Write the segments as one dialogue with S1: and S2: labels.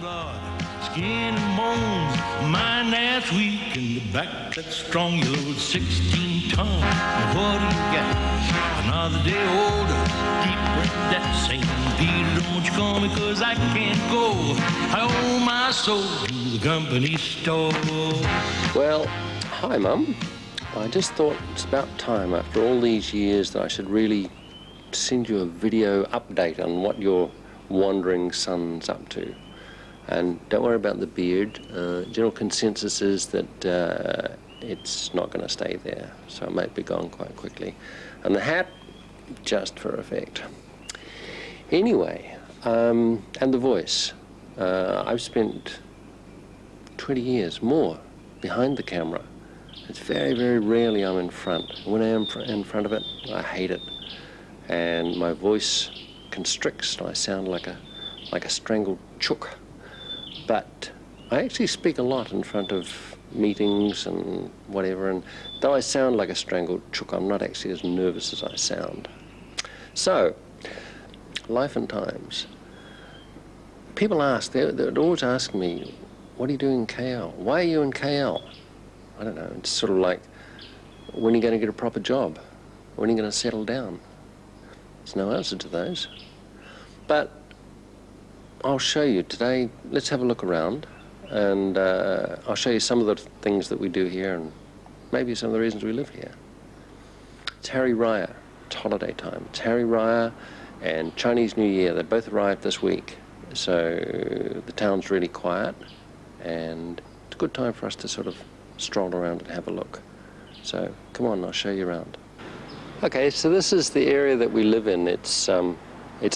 S1: Skin and bones, mind that's weak, and the back that's strong. You load 16 tons. And what do you got? Another day older, deeper in that same. Peter, don't you call me, 'cause I can't go. I owe my soul to the company store.
S2: Well, hi, Mum. I just thought it's about time, after all these years, that I should really send you a video update on what your wandering son's up to. And don't worry about the beard. General consensus is that it's not going to stay there, so it might be gone quite quickly. And the hat, just for effect. Anyway, and the voice. I've spent 20 years more behind the camera. It's very, very rarely I'm in front. When I am in front of it, I hate it. And my voice constricts, and I sound like a strangled chook. But I actually speak a lot in front of meetings and whatever, and though I sound like a strangled chook, I'm not actually as nervous as I sound. So, life and times. People ask, they'd always ask me, what are you doing in KL? Why are you in KL? I don't know, it's sort of like, when are you going to get a proper job? When are you going to settle down? There's no answer to those. But I'll show you today. Let's have a look around, and I'll show you some of the things that we do here and maybe some of the reasons we live here. It's Hari Raya. It's holiday time. It's Hari Raya and Chinese New Year. They both arrived this week, so the town's really quiet, and it's a good time for us to sort of stroll around and have a look. So come on, I'll show you around. Okay, so this is the area that we live in. It's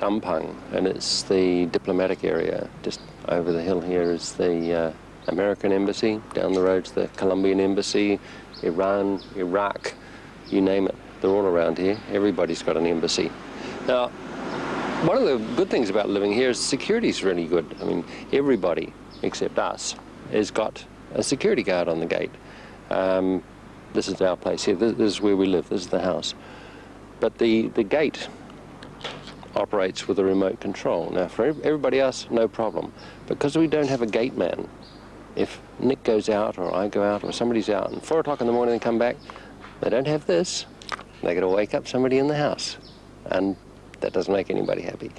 S2: Ampang, and it's the diplomatic area. Just over the hill here is the American embassy. Down the road's the Colombian embassy, Iran, Iraq, you name it. They're all around here. Everybody's got an embassy. Now, one of the good things about living here is security's really good. I mean, everybody, except us, has got a security guard on the gate. This is our place here. This is where we live. This is the house. But the gate operates with a remote control. Now, for everybody else, no problem. Because we don't have a gate man, if Nick goes out or I go out or somebody's out and 4 o'clock in the morning they come back, they don't have this, they're going to wake up somebody in the house. And that doesn't make anybody happy.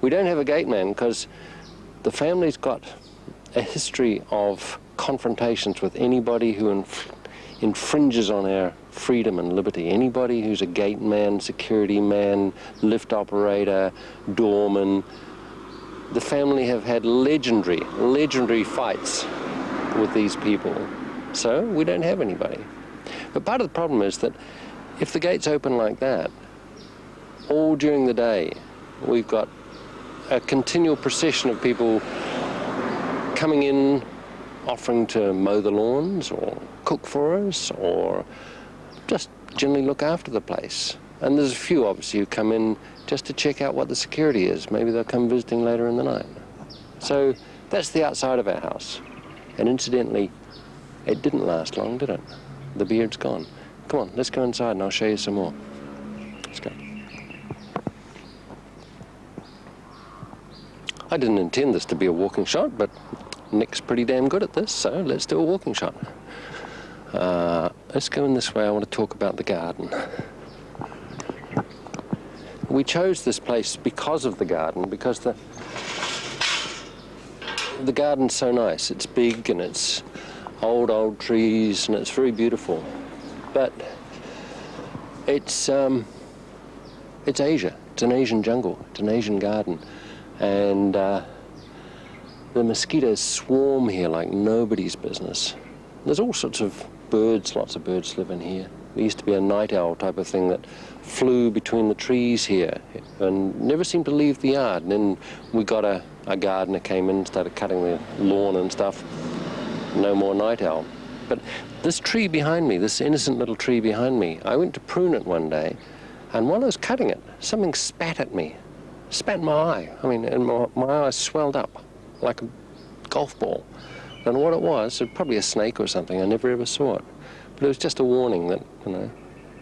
S2: We don't have a gate man because the family's got a history of confrontations with anybody who infringes on our freedom and liberty. Anybody who's a gate man, security man, lift operator, doorman. The family have had legendary fights with these people. So we don't have anybody. But part of the problem is that if the gate's open like that, all during the day, we've got a continual procession of people coming in, offering to mow the lawns or cook for us or just generally look after the place. And there's a few obviously who come in just to check out what the security is. Maybe they'll come visiting later in the night. So that's the outside of our house. And incidentally, it didn't last long, did it? The beard's gone. Come on, let's go inside and I'll show you some more. Let's go. I didn't intend this to be a walking shot, but Nick's pretty damn good at this, so let's do a walking shot. Let's go in this way. I want to talk about the garden. We chose this place because of the garden, because the garden's so nice. It's big and it's old trees and it's very beautiful. But it's Asia. It's an Asian jungle. It's an Asian garden. And the mosquitoes swarm here like nobody's business. There's all sorts of birds, lots of birds live in here. There used to be a night owl type of thing that flew between the trees here and never seemed to leave the yard. And then we got a gardener came in and started cutting the lawn and stuff. No more night owl. But this tree behind me, this innocent little tree behind me, I went to prune it one day, and while I was cutting it, something spat at me. Spat in my eye. I mean, and my eye swelled up like a golf ball. And what it was probably a snake or something. I never ever saw it. But it was just a warning that, you know,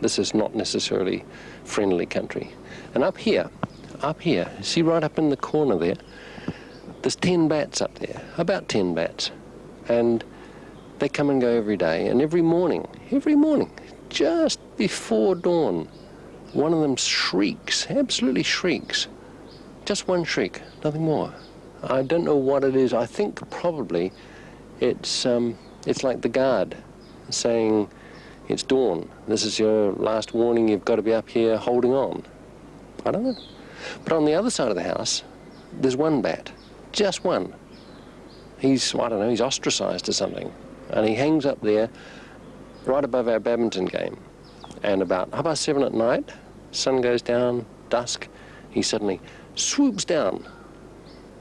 S2: this is not necessarily friendly country. And up here, see right up in the corner there, There's 10 bats up there, about 10 bats. And they come and go every day. And every morning, just before dawn, one of them shrieks, absolutely shrieks. Just one shriek, nothing more. I don't know what it is. I think probably it's like the guard saying, it's dawn. This is your last warning. You've got to be up here holding on. I don't know. But on the other side of the house, there's one bat, just one. He's, I don't know, he's ostracized or something. And he hangs up there right above our badminton game. And about 7:30 at night, sun goes down, dusk, he suddenly swoops down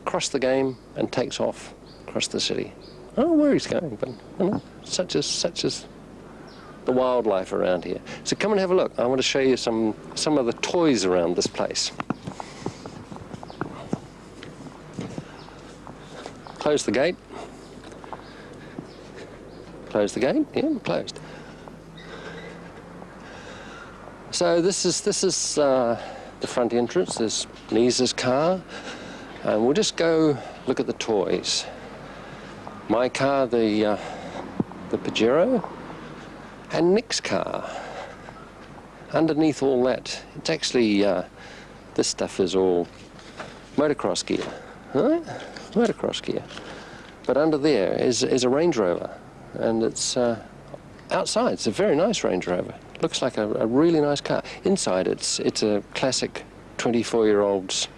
S2: across the game and takes off across the city. I don't know where he's going, but you know, such as the wildlife around here. So come and have a look. I want to show you some of the toys around this place. Close the gate. Close the gate. Yeah, closed. So this is the front entrance. There's Lisa's car, and we'll just go look at the toys. My car, the Pajero, and Nick's car. Underneath all that, it's actually this stuff is all motocross gear, right? Motocross gear. But under there is a Range Rover, and it's outside. It's a very nice Range Rover. Looks like a really nice car. Inside, it's a classic 24-year-old's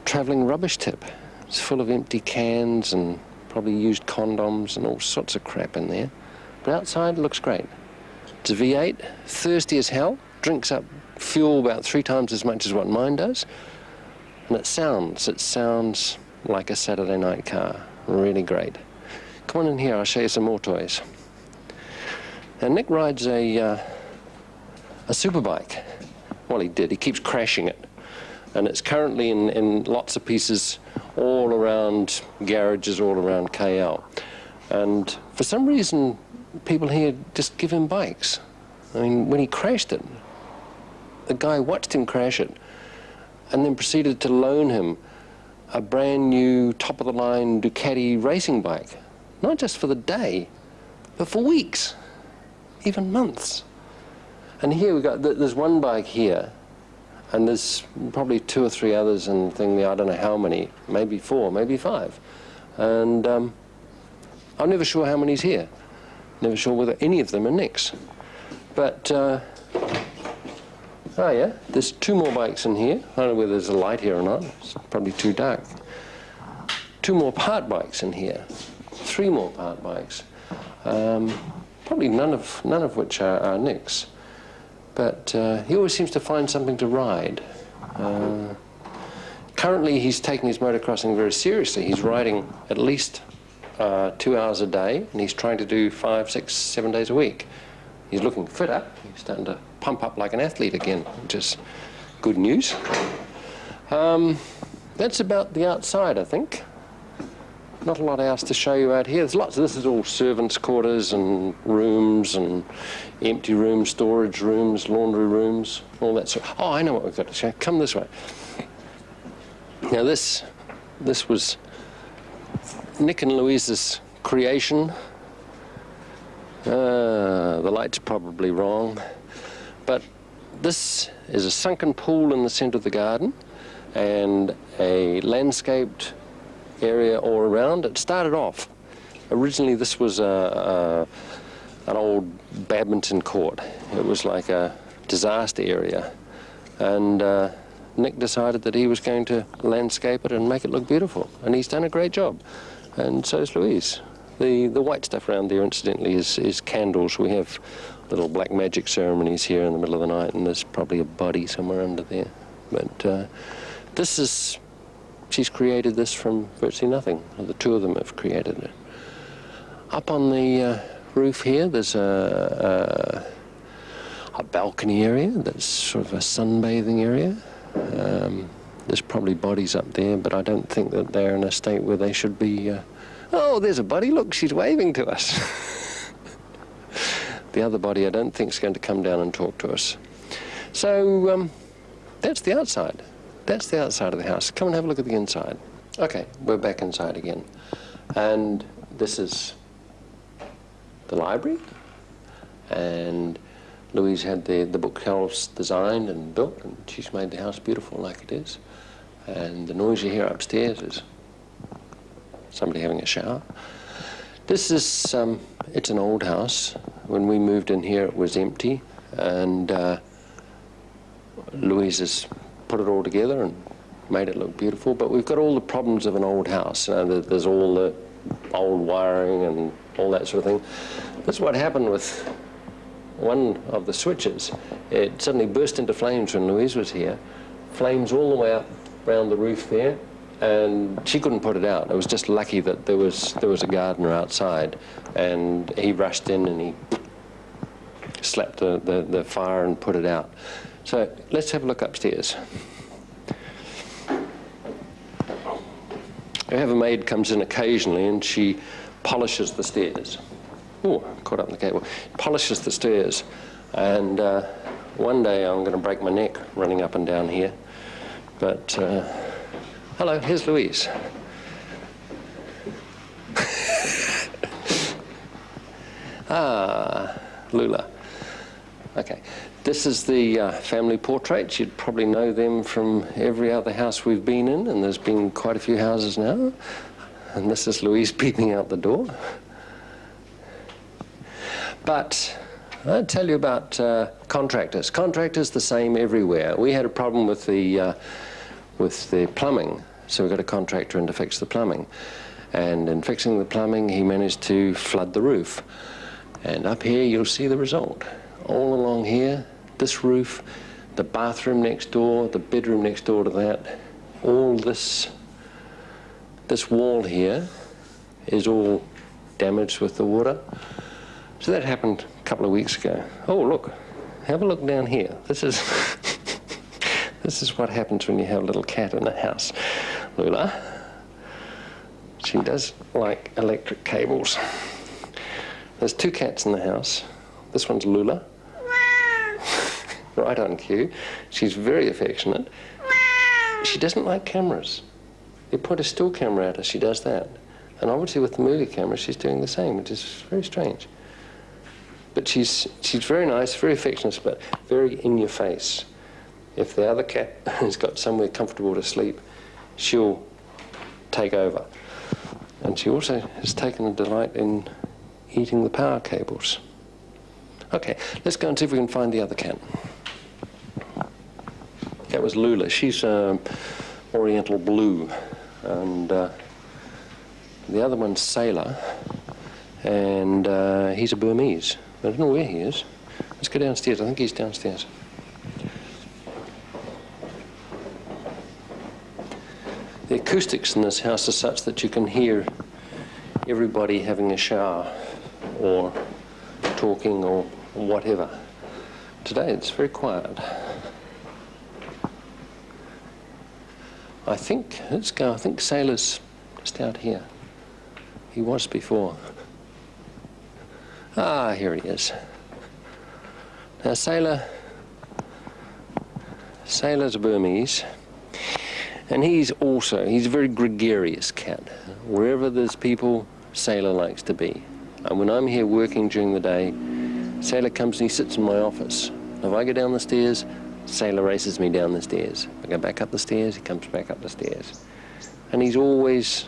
S2: travelling rubbish tip. It's full of empty cans and probably used condoms and all sorts of crap in there. But outside, it looks great. It's a V8, thirsty as hell, drinks up fuel about 3 times as much as what mine does. And it sounds like a Saturday night car. Really great. Come on in here, I'll show you some more toys. Now Nick rides a superbike. Well, he did. He keeps crashing it. And it's currently in lots of pieces all around garages, all around KL. And for some reason, people here just give him bikes. I mean, when he crashed it, the guy watched him crash it and then proceeded to loan him a brand new top-of-the-line Ducati racing bike. Not just for the day, but for weeks, even months. And here we got, there's one bike here, and there's probably 2 or 3 others and I don't know how many, maybe 4, maybe 5. And I'm never sure how many's here. Never sure whether any of them are Nick's. But, oh yeah, there's 2 more bikes in here. I don't know whether there's a light here or not. It's probably too dark. 2 more part bikes in here. 3 more part bikes. Probably none of which are Nick's. But he always seems to find something to ride. Currently, he's taking his motocrossing very seriously. He's riding at least 2 hours a day, and he's trying to do 5, 6, 7 days a week. He's looking fitter. He's starting to pump up like an athlete again, which is good news. That's about the outside, I think. Not a lot else to show you out here. There's lots of, this is all servants' quarters and rooms and empty rooms, storage rooms, laundry rooms, all that sort of. Oh, I know what we've got to show. Come this way. Now this was Nick and Louise's creation. The light's probably wrong, but this is a sunken pool in the centre of the garden and a landscaped area all around. It started off, originally this was an old badminton court. It was like a disaster area, and Nick decided that he was going to landscape it and make it look beautiful, and he's done a great job, and so's Louise. The white stuff around there, incidentally, is candles. We have little black magic ceremonies here in the middle of the night, and there's probably a body somewhere under there. But this is, she's created this from virtually nothing. The 2 of them have created it. Up on the roof here, there's a balcony area that's sort of a sunbathing area. There's probably bodies up there, but I don't think that they're in a state where they should be. Oh, there's a body. Look, she's waving to us. The other body I don't think is going to come down and talk to us. So that's the outside. That's the outside of the house. Come and have a look at the inside. Okay, we're back inside again. And this is the library. And Louise had the bookshelves designed and built, and she's made the house beautiful like it is. And the noise you hear upstairs is somebody having a shower. This is, it's an old house. When we moved in here, it was empty, and Louise has put it all together and made it look beautiful. But we've got all the problems of an old house. You know, there's all the old wiring and all that sort of thing. That's what happened with one of the switches. It suddenly burst into flames when Louise was here. Flames all the way up around the roof there, and she couldn't put it out. It was just lucky that there was a gardener outside, and he rushed in and he slapped the fire and put it out. So let's have a look upstairs. We have a maid comes in occasionally and she polishes the stairs. Oh, caught up in the cable. Polishes the stairs, and one day I'm going to break my neck running up and down here. But hello, here's Louise. Lula. Okay, this is the family portrait. You'd probably know them from every other house we've been in, and there's been quite a few houses now. And this is Louise peeping out the door. But I'll tell you about contractors. Contractors the same everywhere. We had a problem with the plumbing, so we got a contractor in to fix the plumbing. And in fixing the plumbing, he managed to flood the roof. And up here, you'll see the result. All along here, this roof, the bathroom next door, the bedroom next door to that, all this wall here is all damaged with the water. So that happened a couple of weeks ago. Oh, look, have a look down here. This is this is what happens when you have a little cat in the house. Lula, she does like electric cables. There's two cats in the house. This one's Lula. Right on cue. She's very affectionate. She doesn't like cameras. You point a still camera at her, she does that. And obviously with the movie camera, she's doing the same, which is very strange. But she's very nice, very affectionate, but very in your face. If the other cat has got somewhere comfortable to sleep, she'll take over. And she also has taken a delight in eating the power cables. Okay, let's go and see if we can find the other cat. That was Lula. She's Oriental Blue. And the other one's Sailor. And he's a Burmese. I don't know where he is. Let's go downstairs. I think he's downstairs. The acoustics in this house are such that you can hear everybody having a shower or talking or whatever. Today it's very quiet. I think, let's go, I think Sailor's just out here. He was before. Ah, here he is. Now Sailor's a Burmese, and he's a very gregarious cat. Wherever there's people, Sailor likes to be. And when I'm here working during the day, Sailor comes and he sits in my office. If I go down the stairs, Sailor races me down the stairs. If I go back up the stairs, he comes back up the stairs. And he's always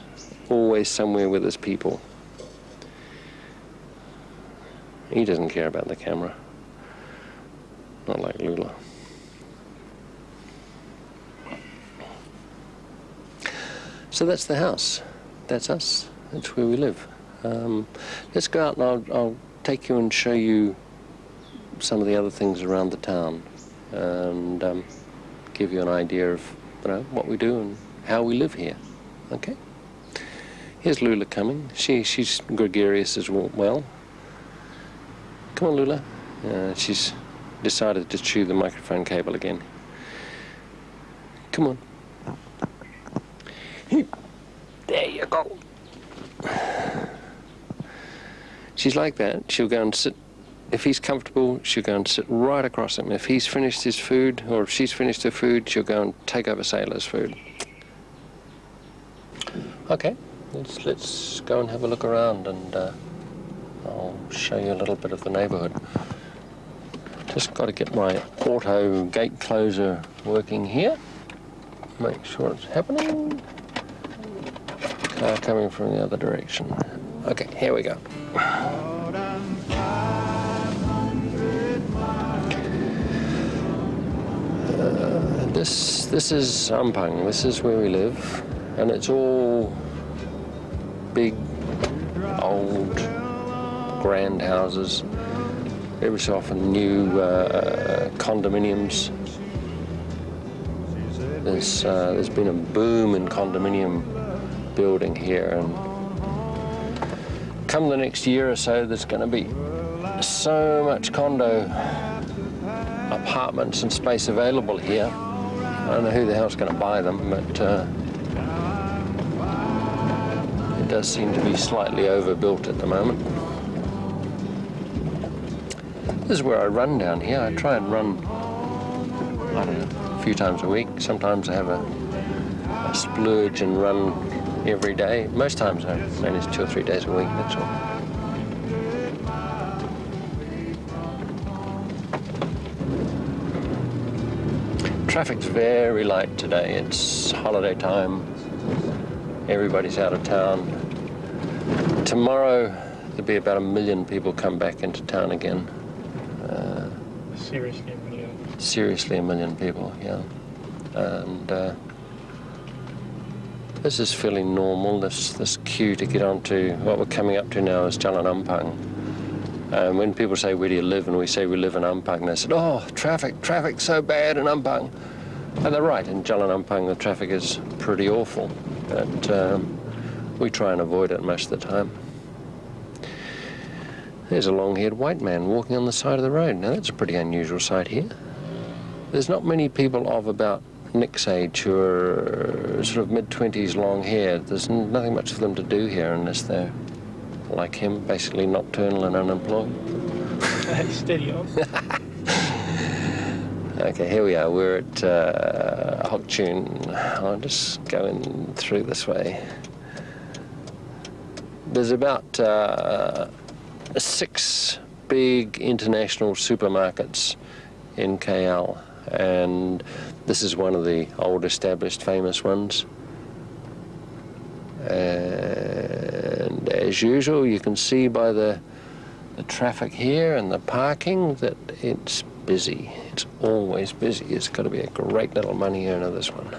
S2: somewhere with his people. He doesn't care about the camera. Not like Lula. So that's the house. That's us. That's where we live. Let's go out and I'll take you and show you some of the other things around the town and give you an idea of what we do and how we live here. Okay? Here's Lula coming. She's gregarious as well. Come on, Lula. She's decided to chew the microphone cable again. Come on. There you go. She's like that. She'll go and sit. If he's comfortable, she'll go and sit right across him. If he's finished his food, or if she's finished her food, she'll go and take over Sailor's food. Okay, let's go and have a look around, and I'll show you a little bit of the neighbourhood. Just got to get my auto gate closer working here. Make sure it's happening. Car coming from the other direction. Okay, here we go. This is Ampang. This is where we live, and it's all big, old, grand houses. Every so often new condominiums. There's been a boom in condominium building here, and come the next year or so, there's going to be so much condo apartments and space available here. I don't know who the hell's going to buy them, but it does seem to be slightly overbuilt at the moment. This is where I run down here. I try and run, I don't know, a few times a week. Sometimes I have a splurge and run every day. Most times I manage 2 or 3 days a week, that's all. Traffic's very light today. It's holiday time. Everybody's out of town. Tomorrow there'll be about 1 million people come back into town again.
S3: Seriously, 1 million.
S2: Seriously, 1 million people, yeah. And this is fairly normal. This queue to get onto what we're coming up to now is Jalan Ampang. When people say, where do you live? And we say we live in Ampang, they said, oh, traffic's so bad in Ampang. And they're right, in Jalan Ampang the traffic is pretty awful. But we try and avoid it most of the time. There's a long-haired white man walking on the side of the road. Now that's a pretty unusual sight here. There's not many people of about Nick's age who are sort of mid-20s long hair. There's nothing much for them to do here unless they're like him, basically nocturnal and unemployed.
S3: Steady on.
S2: Okay, here we are. We're at Hawke. I'll just go in through this way. There's about 6 big international supermarkets in KL, and this is one of the old established famous ones. And as usual, you can see by the traffic here and the parking that it's busy. It's always busy. It's got to be a great little money earner, this one.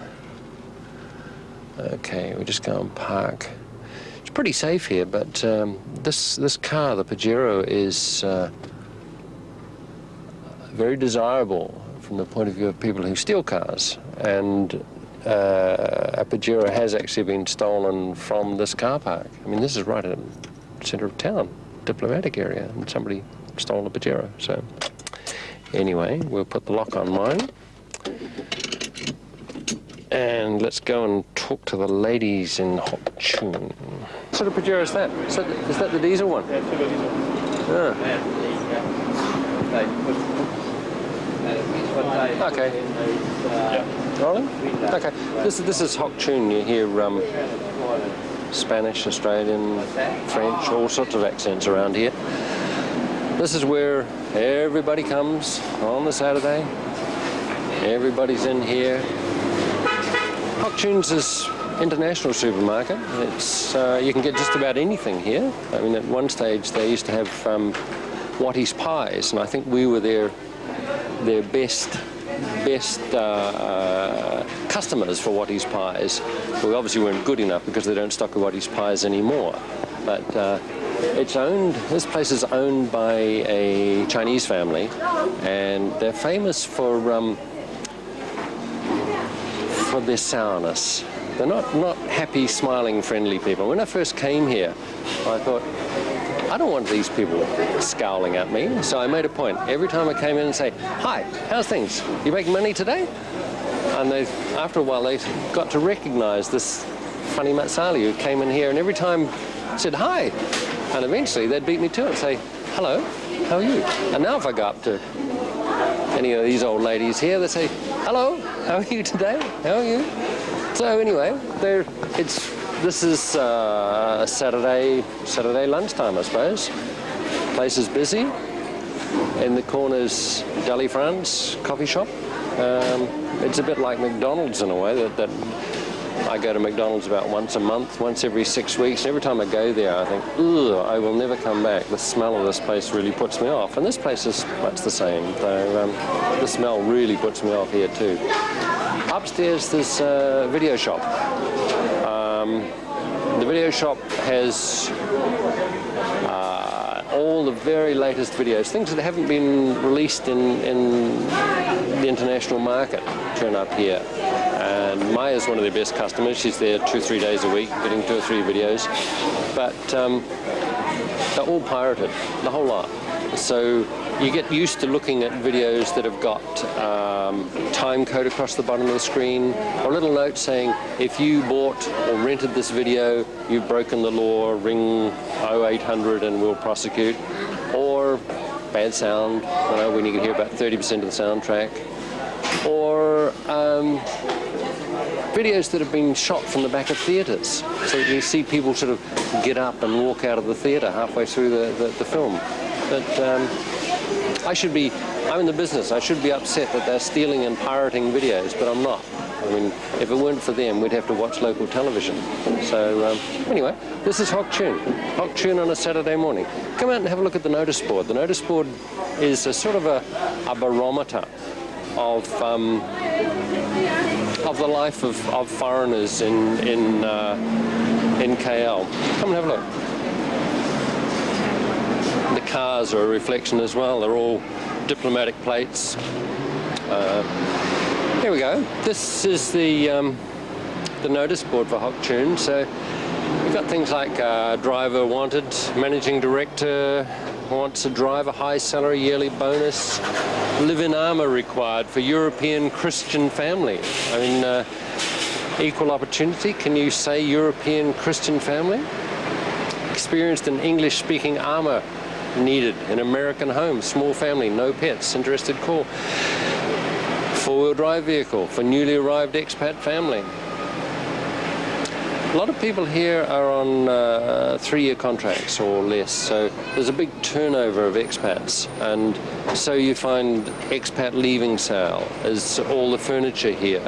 S2: Okay, we just go and park. It's pretty safe here, but this car, the Pajero, is very desirable from the point of view of people who steal cars. And a Pajero has actually been stolen from this car park. I mean, this is right in the centre of town, diplomatic area, and somebody stole a Pajero. So anyway, we'll put the lock on mine. And let's go and talk to the ladies in Hawke. What sort of Pajero is that? Is that the diesel one?
S3: Yeah, diesel.
S2: Ah. Okay.
S3: Yeah.
S2: Rolling? Okay. This is Hawke. You hear Spanish, Australian, French, all sorts of accents around here. This is where everybody comes on the Saturday. Everybody's in here. Hawke is international supermarket. It's you can get just about anything here. I mean, at one stage they used to have Watty's pies, and I think we were their best customers for Watty's pies. We obviously weren't good enough because they don't stock Watty's pies anymore. But this place is owned by a Chinese family, and they're famous for their sourness. They're not happy, smiling, friendly people. When I first came here, I thought, I don't want these people scowling at me. So I made a point. Every time I came in and say, hi, how's things? You making money today? And after a while, they got to recognize this funny Matsali who came in here, and every time said, hi. And eventually they'd beat me to it and say, hello, how are you? And now if I go up to any of these old ladies here, they say, hello, how are you today? How are you? So anyway, it's this is Saturday lunchtime, I suppose. Place is busy. In the corner's Deli France coffee shop. It's a bit like McDonald's in a way, that I go to McDonald's about once a month, once every 6 weeks. Every time I go there, I think, ugh, I will never come back. The smell of this place really puts me off. And this place is much the same, though the smell really puts me off here too. Upstairs, there's a video shop. The video shop has all the very latest videos, things that haven't been released in the international market turn up here. And Maya's one of their best customers. She's there 2-3 days a week, getting 2 or 3 videos. But they're all pirated, the whole lot. So you get used to looking at videos that have got time code across the bottom of the screen, or a little note saying, if you bought or rented this video, you've broken the law, ring 0800 and we'll prosecute. Or bad sound, you know, when you can hear about 30% of the soundtrack. Or videos that have been shot from the back of theatres. So you see people sort of get up and walk out of the theatre halfway through the film. But I'm in the business, I should be upset that they're stealing and pirating videos, but I'm not. I mean, if it weren't for them, we'd have to watch local television. So anyway, this is Hawke on a Saturday morning. Come out and have a look at the notice board. The notice board is a sort of a barometer of the life of foreigners in KL. Come and have a look. The cars are a reflection as well. They're all diplomatic plates. Here we go. This is the notice board for Hawke. So we've got things like driver wanted, managing director wants a driver, high salary, yearly bonus, live-in armour required for European Christian family. I mean, equal opportunity. Can you say European Christian family? Experienced in English-speaking armour needed in American home, small family, no pets, interested, call. Four-wheel drive vehicle for newly arrived expat family. A lot of people here are on 3-year contracts or less, so there's a big turnover of expats, and so you find expat leaving sale is all the furniture here.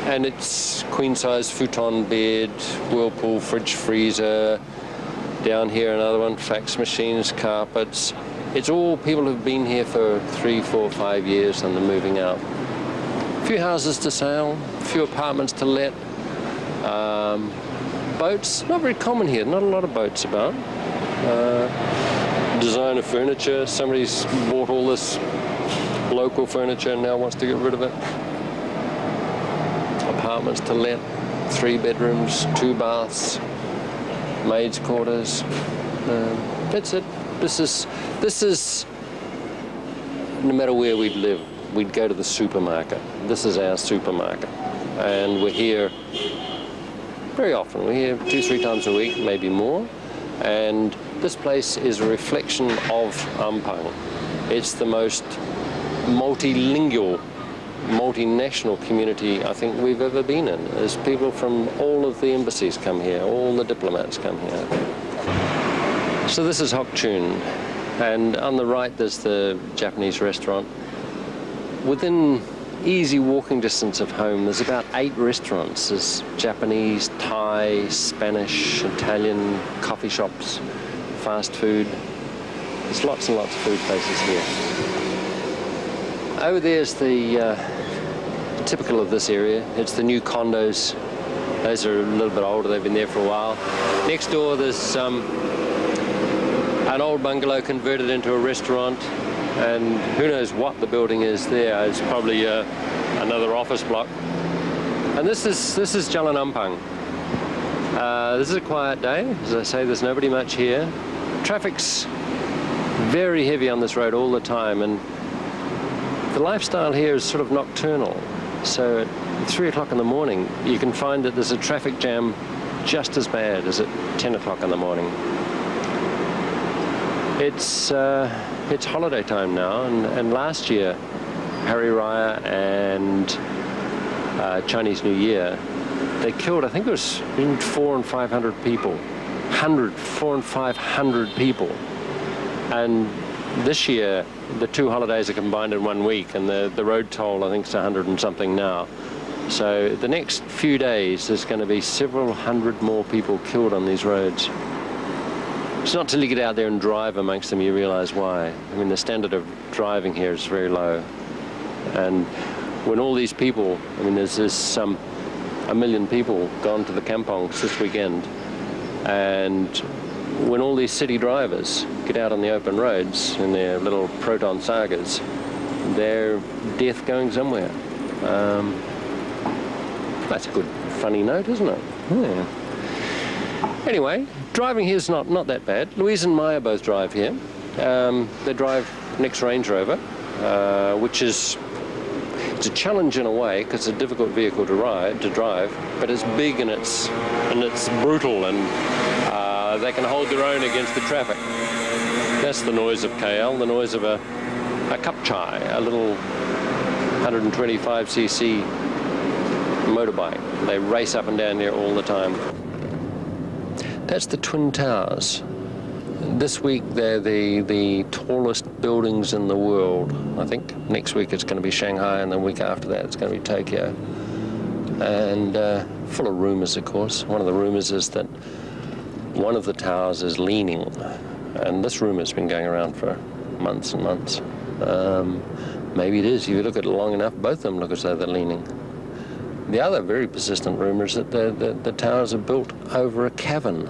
S2: And it's queen-size futon bed, Whirlpool fridge freezer, down here another one, fax machines, carpets. It's all people who've been here for 3, 4, 5 years and they're moving out. A few houses to sell, a few apartments to let. Boats, not very common here, not a lot of boats about. Designer furniture, somebody's bought all this local furniture and now wants to get rid of it. Apartments to let, 3 bedrooms, 2 baths, maids' quarters. That's it. This is, no matter where we'd live, we'd go to the supermarket. This is our supermarket. And we're here very often. We're here 2-3 times a week, maybe more. And this place is a reflection of Ampang. It's the most multilingual, multinational community I think we've ever been in. There's people from all of the embassies come here, all the diplomats come here. So this is Hawke, and on the right there's the Japanese restaurant. Within easy walking distance of home, there's about 8 restaurants. There's Japanese, Thai, Spanish, Italian, coffee shops, fast food. There's lots and lots of food places here. Over there's the typical of this area. It's the new condos. Those are a little bit older. They've been there for a while. Next door there's an old bungalow converted into a restaurant. And who knows what the building is there. It's probably another office block. And this is Jalan Ampang. This is a quiet day. As I say, there's nobody much here. Traffic's very heavy on this road all the time, and the lifestyle here is sort of nocturnal. So at 3 o'clock in the morning, you can find that there's a traffic jam just as bad as at 10 o'clock in the morning. It's holiday time now, and last year, Hari Raya and Chinese New Year, they killed, I think it was between 400 and 500 people. 400 and 500 people. And this year, the two holidays are combined in 1 week, and the road toll, I think, is 100 and something now. So the next few days, there's going to be several hundred more people killed on these roads. It's not till you get out there and drive amongst them you realize why. I mean, the standard of driving here is very low. And when all these people, I mean, there's 1 million people gone to the kampongs this weekend, and when all these city drivers get out on the open roads in their little Proton Sagas, they're death going somewhere. That's a good, funny note, isn't it? Yeah. Anyway, driving here's not that bad. Louise and Maya both drive here. They drive Nick's Range Rover, which is it's a challenge in a way because it's a difficult vehicle to drive, but it's big and it's brutal, and they can hold their own against the traffic. That's the noise of KL, the noise of a cup chai, a little 125cc motorbike. They race up and down there all the time. That's the Twin Towers. This week they're the tallest buildings in the world. I think next week it's going to be Shanghai, and the week after that it's going to be Tokyo. And full of rumors, of course. One of the rumors is that one of the towers is leaning, and this rumor's been going around for months and months. Maybe it is. If you look at it long enough, both of them look as though they're leaning. The other very persistent rumor is that the towers are built over a cavern,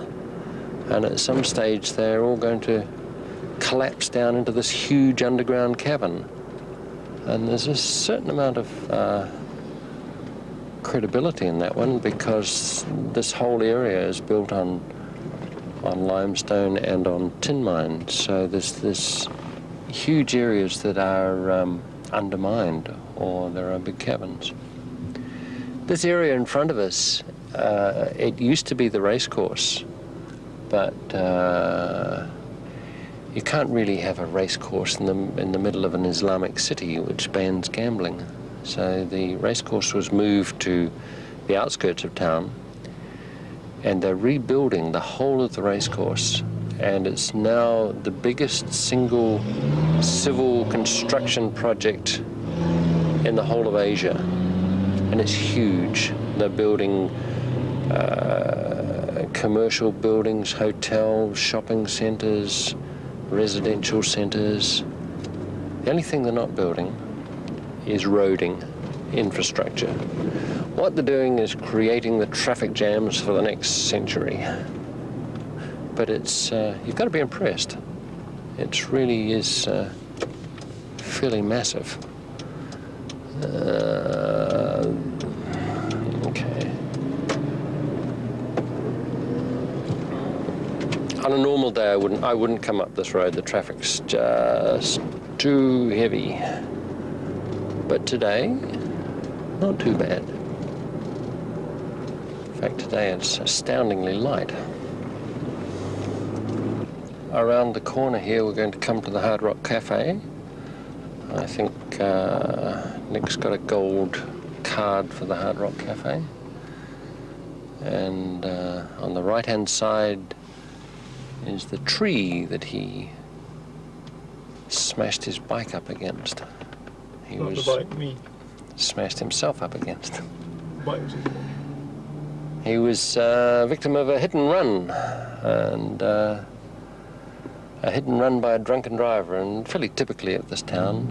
S2: and at some stage they're all going to collapse down into this huge underground cavern. And there's a certain amount of credibility in that one, because this whole area is built on limestone and on tin mines. So there's huge areas that are undermined, or there are big caverns. This area in front of us, it used to be the racecourse, but you can't really have a racecourse in the middle of an Islamic city which bans gambling. So the racecourse was moved to the outskirts of town, and they're rebuilding the whole of the racecourse, and it's now the biggest single civil construction project in the whole of Asia. And it's huge. They're building commercial buildings, hotels, shopping centres, residential centres. The only thing they're not building is roading infrastructure. What they're doing is creating the traffic jams for the next century. But it's you've got to be impressed. It really is fairly massive. Okay. On a normal day, I wouldn't come up this road. The traffic's just too heavy. But today, not too bad. In fact, today it's astoundingly light. Around the corner here, we're going to come to the Hard Rock Cafe. I think Nick's got a gold card for the Hard Rock Cafe. And on the right-hand side is the tree that he smashed his bike up against.
S3: Not the bike, me.
S2: Smashed himself up against.
S3: The bike was in.
S2: He was a victim of a hit and run, and a hit and run by a drunken driver, and fairly typically at this town.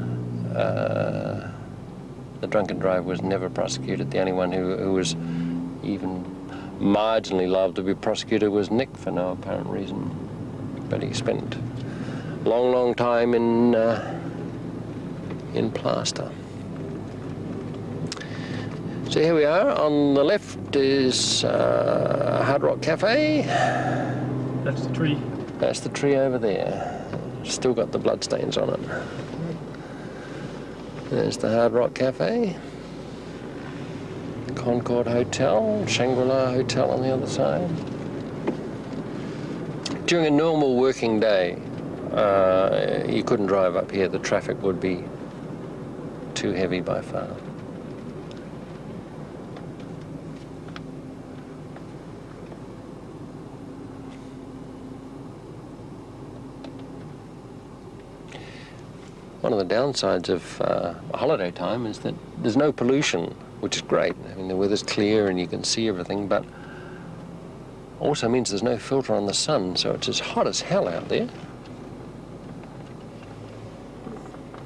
S2: The drunken driver was never prosecuted. The only one who was even marginally liable to be prosecuted was Nick, for no apparent reason. But he spent a long time in plaster. So here we are. On the left is Hard Rock Cafe.
S3: That's the tree.
S2: That's the tree over there. Still got the bloodstains on it. There's the Hard Rock Cafe. Concord Hotel, Shangri-La Hotel on the other side. During a normal working day, you couldn't drive up here. The traffic would be too heavy by far. one of the downsides of holiday time is that there's no pollution, which is great. I mean, the weather's clear and you can see everything, but also means there's no filter on the sun, so it's as hot as hell out there.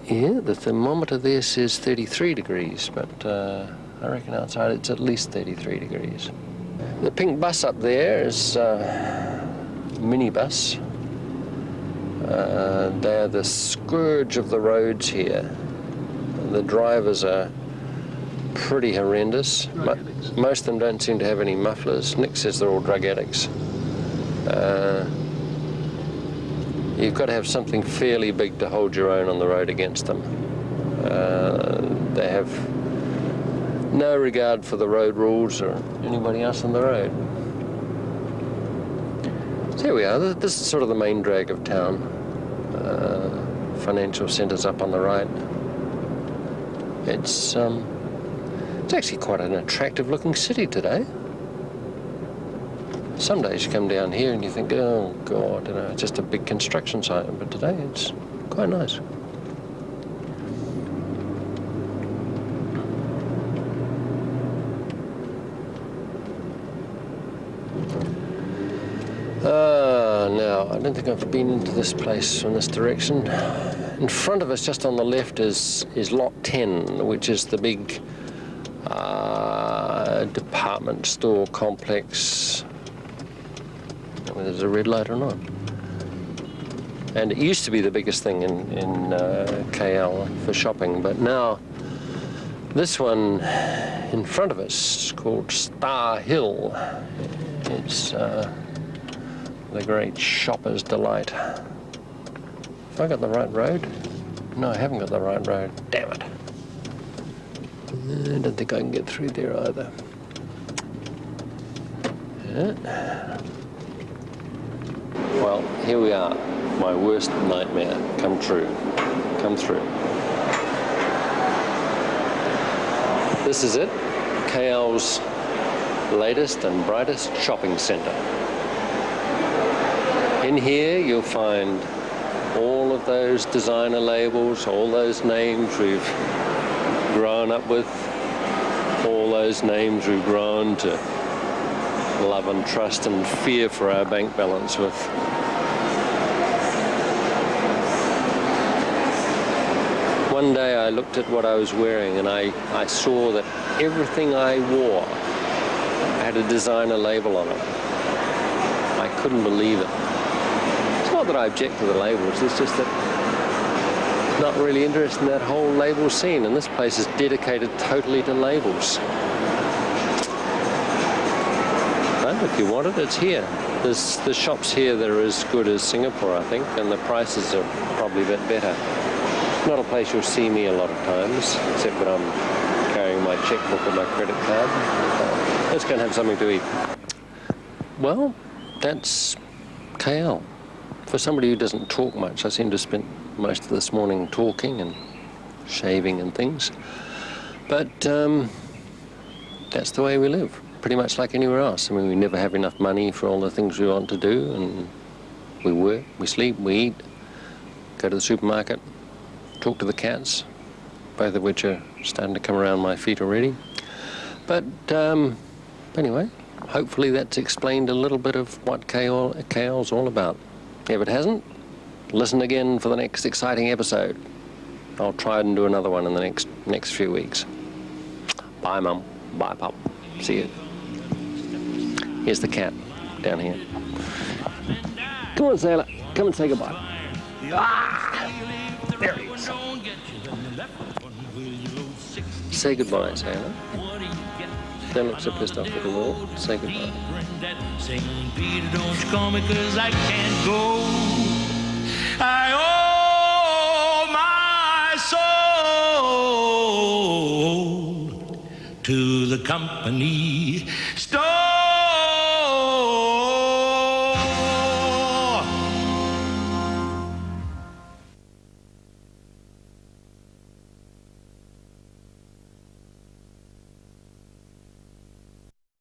S2: Yeah, the thermometer there says 33 degrees, but I reckon outside it's at least 33 degrees. The pink bus up there is a minibus. They're the scourge of the roads here. The drivers are pretty horrendous. Most of them don't seem to have any mufflers. Nick says they're all drug addicts. You've got to have something fairly big to hold your own on the road against them. They have no regard for the road rules or anybody else on the road. So here we are. This is sort of the main drag of town. Financial centre's up on the right. It's actually quite an attractive looking city today. Some days you come down here and you think, oh God, you know, it's just a big construction site, but today it's quite nice. Now, I don't think I've been into this place from this direction. In front of us, just on the left, is Lot 10, which is the big department store complex. Whether there's a red light or not. And it used to be the biggest thing in KL for shopping, but now this one in front of us is called Star Hill. It's the great shopper's delight. Have I got the right road? No, I haven't got the right road. Damn it. I don't think I can get through there either. Yeah. Well, here we are. My worst nightmare come true. Come through. This is it. KL's latest and brightest shopping centre. In here you'll find all of those designer labels, all those names we've grown up with, all those names we've grown to love and trust and fear for our bank balance with. One day I looked at what I was wearing and I saw that everything I wore had a designer label on it. I couldn't believe it. It's not that I object to the labels, it's just that I'm not really interested in that whole label scene, and this place is dedicated totally to labels. But if you want it, it's here. There's shops here that are as good as Singapore, I think, and the prices are probably a bit better. Not a place you'll see me a lot of times, except when I'm carrying my checkbook or my credit card. Let's go and have something to eat. Well, that's KL. For somebody who doesn't talk much, I seem to spend most of this morning talking and shaving and things. But that's the way we live, pretty much like anywhere else. I mean, we never have enough money for all the things we want to do, and we work, we sleep, we eat, go to the supermarket, talk to the cats, both of which are starting to come around my feet already. But anyway, hopefully that's explained a little bit of what KL's all about. If it hasn't, listen again for the next exciting episode. I'll try and do another one in the next few weeks. Bye, Mum. Bye, Pop. See you. Here's the cat down here. Come on, Sailor. Come and say goodbye. Ah! There he is. Say goodbye, Sailor. Don't look so pissed off at the wall. Say goodbye. Saying, Peter, don't you call me 'cause I can't go. I owe my soul to the company